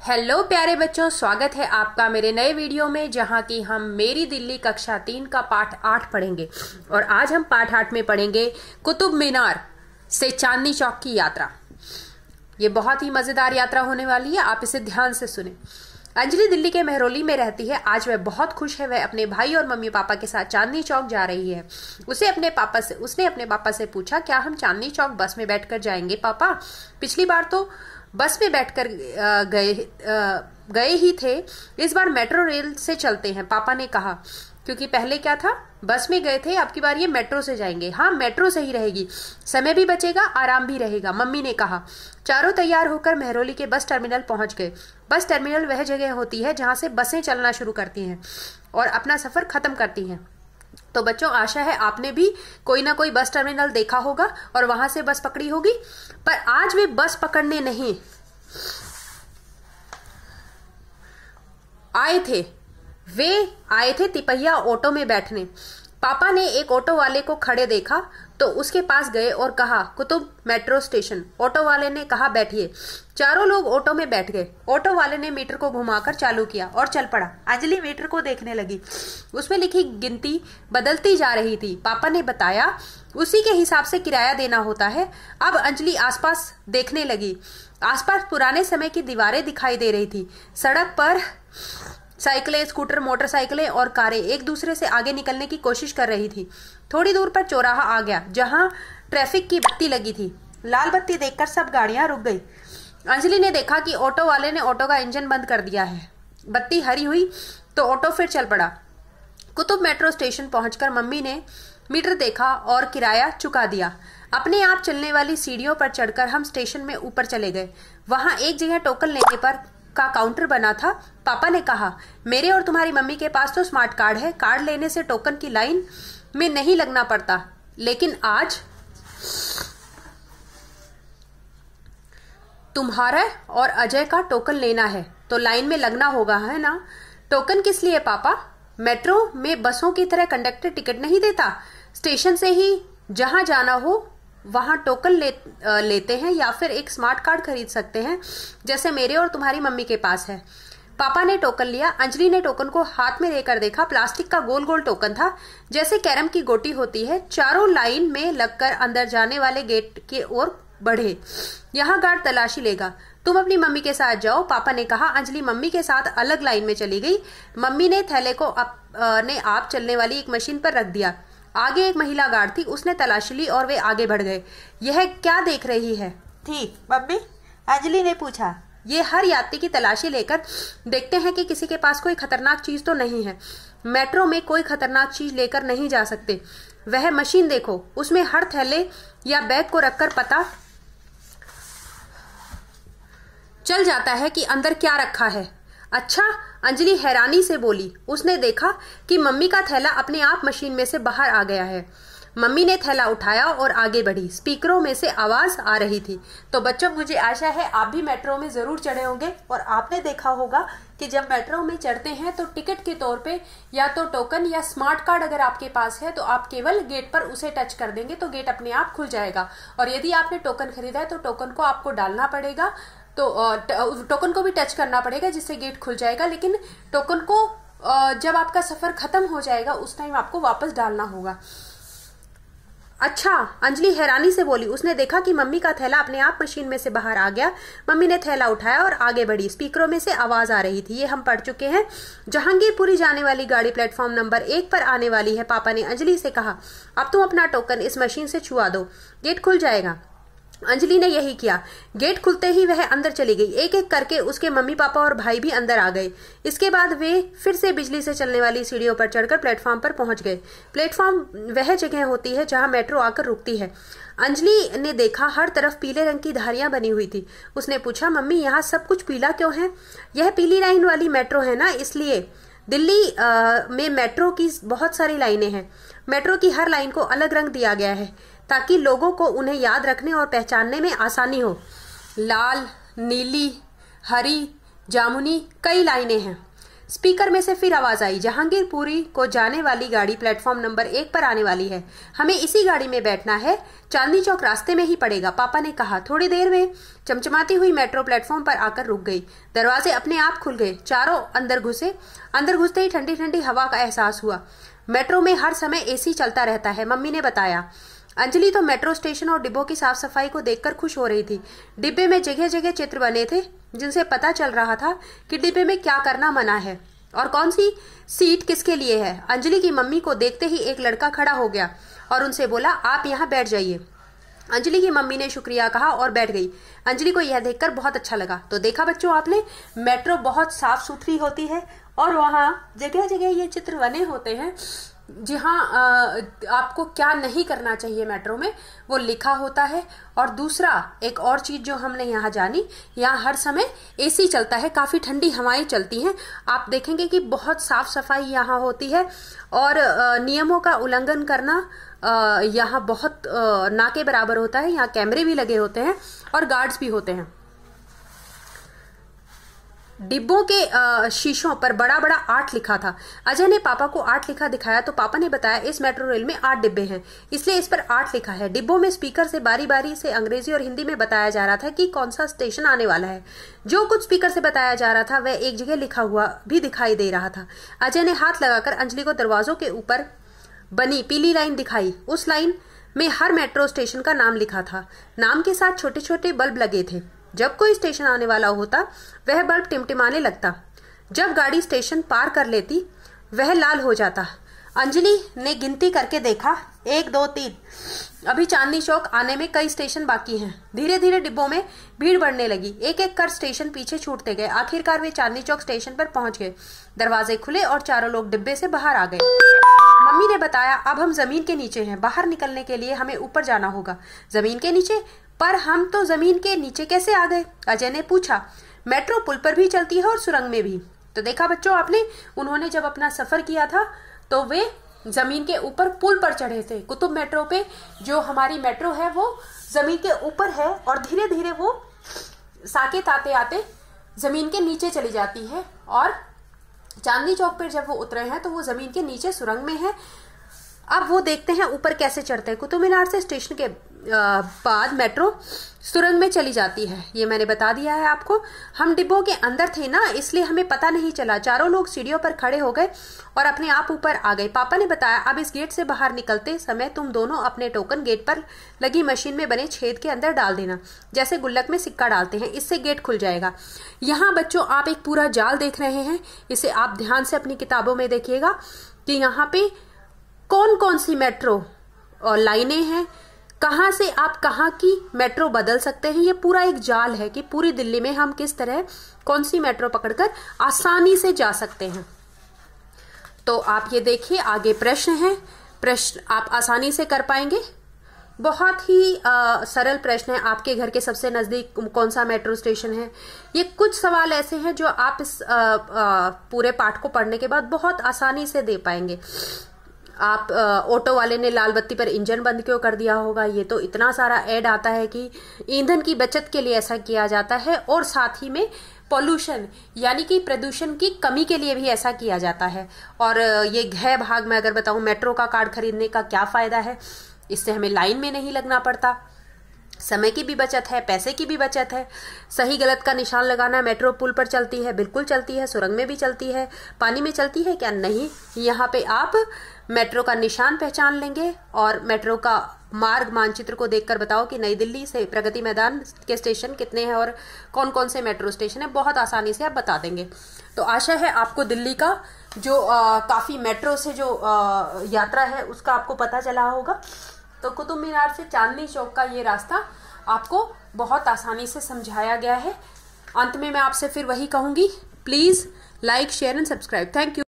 Hello प्यारे बच्चों, स्वागत है आपका मेरे नए वीडियो में, जहां की हम मेरी दिल्ली कक्षा 3 का पाठ 8 पढ़ेंगे। और आज हम पाठ 8 में पढ़ेंगे कुतुब मीनार से चांदनी चौक की यात्रा। ये बहुत ही मजेदार यात्रा होने वाली है, आप इसे ध्यान से सुने। अंजलि दिल्ली के मेहरौली में रहती है। आज वह बहुत खुश है। वह अपने भाई और मम्मी पापा के साथ चांदनी चौक जा रही है। उसने अपने पापा से पूछा, क्या हम चांदनी चौक बस में बैठकर जाएंगे पापा? पिछली बार तो बस में बैठकर गए ही थे, इस बार मेट्रो रेल से चलते हैं, पापा ने कहा। क्योंकि पहले क्या था, बस में गए थे, अब की बार ये मेट्रो से जाएंगे। हाँ, मेट्रो सही रहेगी, समय भी बचेगा, आराम भी रहेगा, मम्मी ने कहा। चारों तैयार होकर मेहरौली के बस टर्मिनल पहुंच गए। बस टर्मिनल वह जगह होती है जहां से बसें चलना शुरू करती हैं और अपना सफर खत्म करती हैं। तो बच्चों, आशा है आपने भी कोई ना कोई बस टर्मिनल देखा होगा और वहां से बस पकड़ी होगी। पर आज वे बस पकड़ने नहीं आए थे, वे आए थे तिपहिया ऑटो में बैठने। पापा ने एक ऑटो वाले को खड़े देखा तो उसके पास गए और कहा, कुतुब मेट्रो स्टेशन। ऑटो वाले ने कहा, बैठिए। चारों लोग ऑटो में बैठ गए। ऑटो वाले ने मीटर को घुमाकर चालू किया और चल पड़ा। अंजलि मीटर को देखने लगी। उसमें लिखी गिनती बदलती जा रही थी। पापा ने बताया, उसी के हिसाब से किराया देना होता है। अब अंजलि आसपास देखने लगी। आसपास पुराने समय की दीवारें दिखाई दे रही थी। सड़क पर साइकिलें, स्कूटर, मोटरसाइकिलें और कारें एक दूसरे से आगे निकलने की कोशिश कर रही थी। थोड़ी दूर पर चौराहा आ गया जहां ट्रैफिक की बत्ती लगी थी। लाल बत्ती देखकर सब गाड़ियां रुक गई। अंजलि ने देखा कि ऑटो वाले ने ऑटो का इंजन बंद कर दिया है। बत्ती हरी हुई तो ऑटो फिर चल पड़ा। कुतुब मेट्रो स्टेशन पहुंचकर मम्मी ने मीटर देखा और किराया चुका दिया। अपने आप चलने वाली सीढ़ियों पर चढ़कर हम स्टेशन में ऊपर चले गए। वहां एक जगह टोकन लेने पर का काउंटर बना था। पापा ने कहा, मेरे और तुम्हारी मम्मी के पास तो स्मार्ट कार्ड है, कार्ड लेने से टोकन की लाइन में नहीं लगना पड़ता। लेकिन आज तुम्हारा और अजय का टोकन लेना है तो लाइन में लगना होगा, है ना? टोकन किस लिए पापा? मेट्रो में बसों की तरह कंडक्टर टिकट नहीं देता। स्टेशन से ही जहां जाना हो वहां टोकन लेते हैं या फिर एक स्मार्ट कार्ड खरीद सकते हैं, जैसे मेरे और तुम्हारी मम्मी के पास है। पापा ने टोकन लिया। अंजलि ने टोकन को हाथ में लेकर देखा। प्लास्टिक का गोल गोल टोकन था, जैसे कैरम की गोटी होती है। चारों लाइन में लगकर अंदर जाने वाले गेट की ओर बढ़े। यहाँ गार्ड तलाशी लेगा, तुम अपनी मम्मी के साथ जाओ, पापा ने कहा। अंजलि मम्मी के साथ अलग लाइन में चली गई। मम्मी ने थैले को आप चलने वाली एक मशीन पर रख दिया। आगे एक महिला गार्ड थी, उसने तलाशी ली और वे आगे बढ़ गए। यह क्या देख रही है थी मम्मी? अंजलि ने पूछा। ये हर यात्री की तलाशी लेकर देखते हैं कि किसी के पास कोई खतरनाक चीज तो नहीं है। मेट्रो में कोई खतरनाक चीज लेकर नहीं जा सकते। वह मशीन देखो, उसमें हर थैले या बैग को रखकर पता चल जाता है कि अंदर क्या रखा है। अच्छा, अंजलि हैरानी से बोली। उसने देखा कि मम्मी का थैला अपने आप मशीन में से बाहर आ गया है। मम्मी ने थैला उठाया और आगे बढ़ी। स्पीकरों में से आवाज आ रही थी। तो बच्चों, मुझे आशा है आप भी मेट्रो में जरूर चढ़े होंगे और आपने देखा होगा कि जब मेट्रो में चढ़ते हैं तो टिकट के तौर पे या तो टोकन या स्मार्ट कार्ड अगर आपके पास है तो आप केवल गेट पर उसे टच कर देंगे तो गेट अपने आप खुल जाएगा। और यदि आपने टोकन खरीदा है तो टोकन को आपको डालना पड़ेगा, तो टोकन को भी टच करना पड़ेगा जिससे गेट खुल जाएगा। लेकिन टोकन को जब आपका सफर खत्म हो जाएगा उस टाइम आपको वापस डालना होगा। अच्छा, अंजलि हैरानी से बोली। उसने देखा कि मम्मी का थैला अपने आप मशीन में से बाहर आ गया। मम्मी ने थैला उठाया और आगे बढ़ी। स्पीकरों में से आवाज आ रही थी। ये हम पढ़ चुके हैं। जहांगीरपुरी जाने वाली गाड़ी प्लेटफॉर्म नंबर 1 पर आने वाली है। पापा ने अंजलि से कहा, अब तुम अपना टोकन इस मशीन से छुआ दो, गेट खुल जाएगा। अंजलि ने यही किया। गेट खुलते ही वह अंदर चली गई। एक एक करके उसके मम्मी पापा और भाई भी अंदर आ गए। इसके बाद वे फिर से बिजली से चलने वाली सीढ़ियों पर चढ़कर प्लेटफॉर्म पर पहुंच गए। प्लेटफॉर्म वह जगह होती है जहां मेट्रो आकर रुकती है। अंजलि ने देखा हर तरफ पीले रंग की धारियां बनी हुई थी। उसने पूछा, मम्मी यहाँ सब कुछ पीला क्यों है? यह पीली लाइन वाली मेट्रो है ना, इसलिए। दिल्ली में मेट्रो की बहुत सारी लाइनें हैं। मेट्रो की हर लाइन को अलग रंग दिया गया है ताकि लोगों को उन्हें याद रखने और पहचानने में आसानी हो। लाल, नीली, हरी, जामुनी, कई लाइनें हैं। स्पीकर में से फिर आवाज आई, जहांगीरपुरी को जाने वाली गाड़ी प्लेटफॉर्म नंबर 1 पर आने वाली है, हमें इसी गाड़ी में बैठना है, चांदनी चौक रास्ते में ही पड़ेगा। पापा ने कहा। थोड़ी देर में चमचमाती हुई मेट्रो प्लेटफॉर्म पर आकर रुक गई। दरवाजे अपने आप खुल गए, चारों अंदर घुसे। अंदर घुसते ही ठंडी ठंडी हवा का एहसास हुआ। मेट्रो में हर समय एसी चलता रहता है, मम्मी ने बताया। अंजलि तो मेट्रो स्टेशन और डिब्बों की साफ सफाई को देखकर खुश हो रही थी। डिब्बे में जगह जगह चित्र बने थे जिनसे पता चल रहा था कि डिब्बे में क्या करना मना है और कौन सी सीट किसके लिए है। अंजलि की मम्मी को देखते ही एक लड़का खड़ा हो गया और उनसे बोला, आप यहाँ बैठ जाइए। अंजलि की मम्मी ने शुक्रिया कहा और बैठ गई। अंजलि को यह देखकर बहुत अच्छा लगा। तो देखा बच्चों आपने, मेट्रो बहुत साफ सुथरी होती है और वहाँ जगह जगह ये चित्र बने होते हैं जहाँ आपको क्या नहीं करना चाहिए मेट्रो में वो लिखा होता है। और दूसरा एक और चीज जो हमने यहाँ जानी, यहाँ हर समय एसी चलता है, काफी ठंडी हवाएं चलती हैं। आप देखेंगे कि बहुत साफ सफाई यहाँ होती है और नियमों का उल्लंघन करना यहाँ बहुत ना के बराबर होता है। यहाँ कैमरे भी लगे होते हैं और गार्ड्स भी होते हैं। डिब्बों के शीशों पर बड़ा बड़ा 8 लिखा था। अजय ने पापा को 8 लिखा दिखाया तो पापा ने बताया, इस मेट्रो रेल में 8 डिब्बे हैं, इसलिए इस पर 8 लिखा है। डिब्बों में स्पीकर से बारी बारी से अंग्रेजी और हिंदी में बताया जा रहा था कि कौन सा स्टेशन आने वाला है। जो कुछ स्पीकर से बताया जा रहा था वह एक जगह लिखा हुआ भी दिखाई दे रहा था। अजय ने हाथ लगाकर अंजलि को दरवाजों के ऊपर बनी पीली लाइन दिखाई। उस लाइन में हर मेट्रो स्टेशन का नाम लिखा था। नाम के साथ छोटे छोटे बल्ब लगे थे। जब कोई स्टेशन आने वाला होता वह बल्ब टिमटिमाने लगता। जब गाड़ी स्टेशन पार कर लेती वह लाल हो जाता। अंजलि ने गिनती करके देखा, 1 2 3। अभी चांदनी चौक आने में कई स्टेशन बाकी हैं। धीरे धीरे डिब्बों में भीड़ बढ़ने लगी। एक एक कर स्टेशन पीछे छूटते गए। आखिरकार वे चांदनी चौक स्टेशन पर पहुंच गए। दरवाजे खुले और चारों लोग डिब्बे से बाहर आ गए। मम्मी ने बताया, अब हम जमीन के नीचे हैं, बाहर निकलने के लिए हमें ऊपर जाना होगा। जमीन के नीचे? पर हम तो जमीन के नीचे कैसे आ गए? अजय ने पूछा। मेट्रो पुल पर भी चलती है और सुरंग में भी। तो देखा बच्चों आपने, उन्होंने जब अपना सफर किया था तो वे जमीन के ऊपर पुल पर चढ़े थे। कुतुब मेट्रो पे जो हमारी मेट्रो है वो जमीन के ऊपर है और धीरे धीरे वो साकेत आते आते जमीन के नीचे चली जाती है और चांदनी चौक पर जब वो उतरे हैं तो वो जमीन के नीचे सुरंग में है। अब वो देखते हैं ऊपर कैसे चढ़ते हैं। कुतुब मीनार से स्टेशन के बाद मेट्रो सुरंग में चली जाती है, ये मैंने बता दिया है आपको। हम डिब्बों के अंदर थे ना, इसलिए हमें पता नहीं चला। चारों लोग सीढ़ियों पर खड़े हो गए और अपने आप ऊपर आ गए। पापा ने बताया, अब इस गेट से बाहर निकलते समय तुम दोनों अपने टोकन गेट पर लगी मशीन में बने छेद के अंदर डाल देना, जैसे गुल्लक में सिक्का डालते हैं। इससे गेट खुल जाएगा। यहाँ बच्चों आप एक पूरा जाल देख रहे हैं, इसे आप ध्यान से अपनी किताबों में देखिएगा कि यहाँ पे कौन कौन सी मेट्रो और लाइनें हैं, कहाँ से आप कहाँ की मेट्रो बदल सकते हैं। ये पूरा एक जाल है कि पूरी दिल्ली में हम किस तरह कौन सी मेट्रो पकड़कर आसानी से जा सकते हैं। तो आप ये देखिए, आगे प्रश्न है, प्रश्न आप आसानी से कर पाएंगे। बहुत ही सरल प्रश्न है। आपके घर के सबसे नजदीक कौन सा मेट्रो स्टेशन है? ये कुछ सवाल ऐसे हैं जो आप इस पूरे पाठ को पढ़ने के बाद बहुत आसानी से दे पाएंगे। आप ऑटो वाले ने लाल बत्ती पर इंजन बंद क्यों कर दिया होगा? ये तो इतना सारा ऐड आता है कि ईंधन की बचत के लिए ऐसा किया जाता है और साथ ही में पॉल्यूशन यानी कि प्रदूषण की कमी के लिए भी ऐसा किया जाता है। और ये घ भाग में अगर बताऊं, मेट्रो का कार्ड खरीदने का क्या फायदा है? इससे हमें लाइन में नहीं लगना पड़ता, समय की भी बचत है, पैसे की भी बचत है। सही गलत का निशान लगाना, मेट्रो पुल पर चलती है, बिल्कुल चलती है, सुरंग में भी चलती है, पानी में चलती है क्या? नहीं। यहाँ पे आप मेट्रो का निशान पहचान लेंगे और मेट्रो का मार्ग मानचित्र को देखकर बताओ कि नई दिल्ली से प्रगति मैदान के स्टेशन कितने हैं और कौन कौन से मेट्रो स्टेशन है। बहुत आसानी से आप बता देंगे। तो आशा है आपको दिल्ली का जो काफी मेट्रो से जो यात्रा है उसका आपको पता चला होगा। तो कुतुब मीनार से चांदनी चौक का ये रास्ता आपको बहुत आसानी से समझाया गया है। अंत में मैं आपसे फिर वही कहूंगी, please like share and subscribe. Thank you.